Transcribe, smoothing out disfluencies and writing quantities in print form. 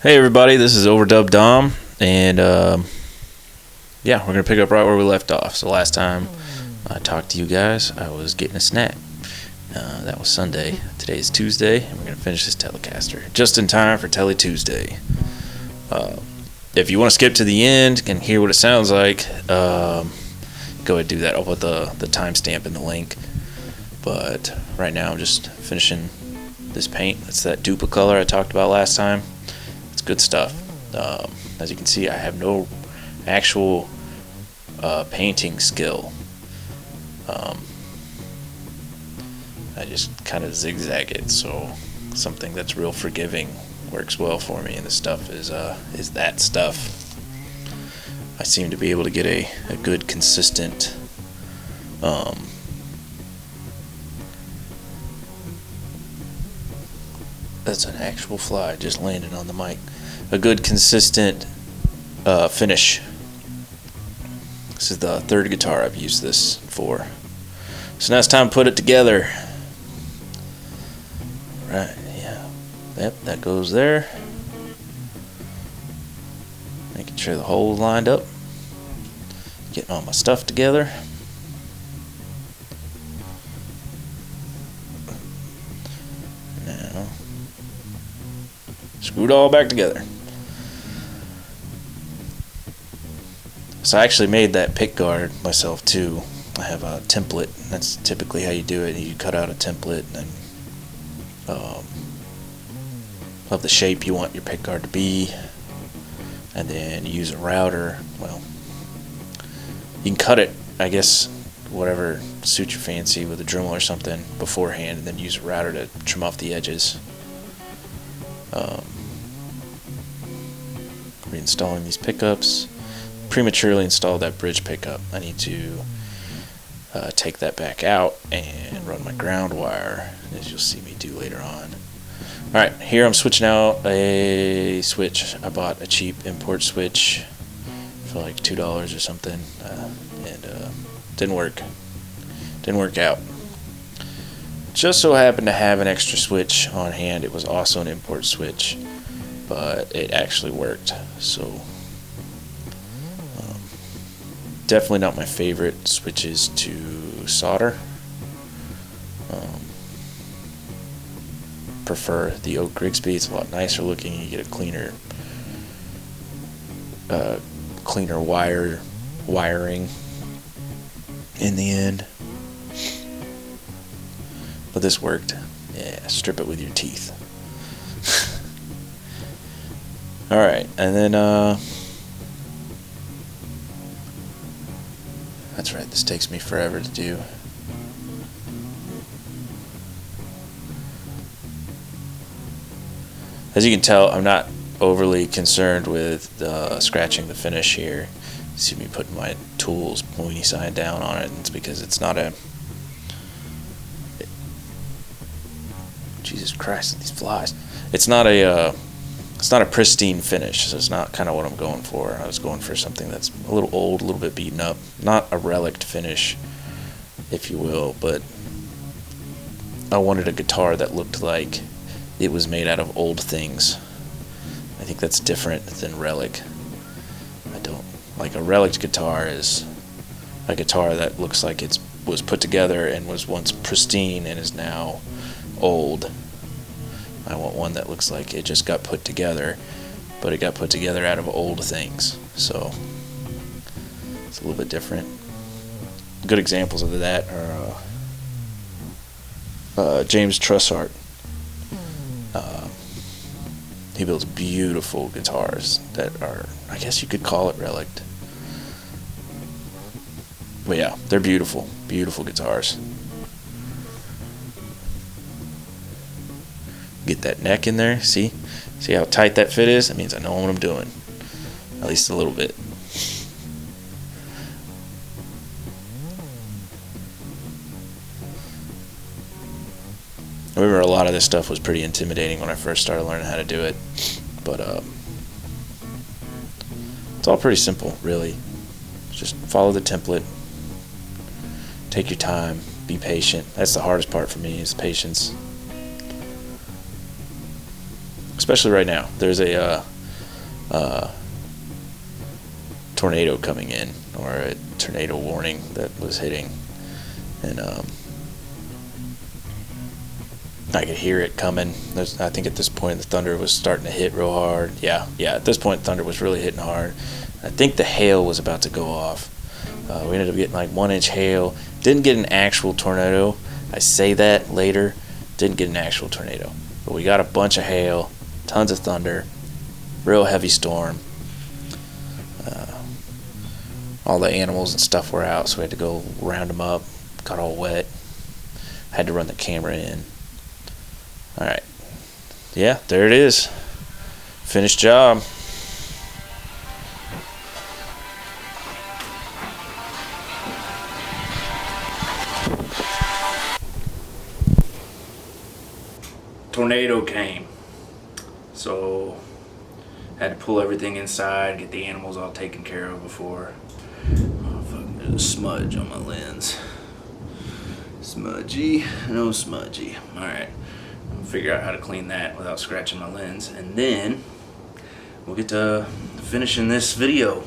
Hey everybody, this is Overdub Dom, and yeah, we're gonna pick up right where we left off. So last time I talked to you guys, I was getting a snack. That was Sunday. Today is Tuesday, and we're gonna finish this Telecaster just in time for Tele Tuesday. If you want to skip to the end and hear what it sounds like, go ahead and do that. I'll put the timestamp in the link. But right now I'm just finishing this paint. It's that Dupa color I talked about last time. It's good stuff. As you can see, I have no actual painting skill. I just kind of zigzag it, so something that's real forgiving works well for me, and this stuff is that stuff. I seem to be able to get a good consistent that's an actual fly just landed on the mic. A good consistent finish. This is the third guitar I've used this for. So now it's time to put it together. Right, yeah. Yep, that goes there. Making sure the hole's lined up. Getting all my stuff together. Now, screw it all back together. So I actually made that pick guard myself too. I have a template. That's typically how you do it. You cut out a template and of the shape you want your pick guard to be, and then you use a router. Well, you can cut it, I guess, whatever suits your fancy with a Dremel or something beforehand, and then use a router to trim off the edges. Reinstalling these pickups. Prematurely installed that bridge pickup. I need to take that back out and run my ground wire, as you'll see me do later on. Alright, here I'm switching out a switch. I bought a cheap import switch for like $2 or something, and didn't work. Didn't work out. Just so happened to have an extra switch on hand. It was also an import switch, but it actually worked. So definitely not my favorite switches to solder. Prefer the Oak Grigsby. It's a lot nicer looking. You get a cleaner wiring in the end. But this worked. Yeah, strip it with your teeth. Alright, and then that's right, this takes me forever to do. As you can tell, I'm not overly concerned with scratching the finish here. You see me putting my tools pointy side down on it, and it's because it's not a... Jesus Christ, these flies. It's not a pristine finish, so it's not kind of what I'm going for. I was going for something that's a little old, a little bit beaten up. Not a relic finish, if you will, but I wanted a guitar that looked like it was made out of old things. I think that's different than relic. I don't like a relic guitar is a guitar that looks like it was put together and was once pristine and is now old. I want one that looks like it just got put together, but it got put together out of old things. So it's a little bit different. Good examples of that are James Trussart. He builds beautiful guitars that are, I guess you could call it relic. But yeah, they're beautiful, beautiful guitars. Get that neck in there, see how tight that fit is? That means I know what I'm doing, at least a little bit. I remember a lot of this stuff was pretty intimidating when I first started learning how to do it, but it's all pretty simple, really. Just follow the template, take your time, be patient. That's the hardest part for me, is patience. Especially right now. There's a tornado coming in, or a tornado warning that was hitting, and I could hear it coming. I think at this point the thunder was starting to hit real hard. Yeah, at this point thunder was really hitting hard. I think the hail was about to go off. We ended up getting like 1-inch hail. Didn't get an actual tornado. I say that later. Didn't get an actual tornado. But we got a bunch of hail, tons of thunder, real heavy storm. All the animals and stuff were out, so we had to go round them up. Got all wet. Had to run the camera in. Alright. Yeah, there it is. Finished job. Tornado came, so had to pull everything inside, get the animals all taken care of before. Oh fuck, there's a smudge on my lens. Smudgy, no smudgy. Alright, I'll figure out how to clean that without scratching my lens, and then we'll get to finishing this video.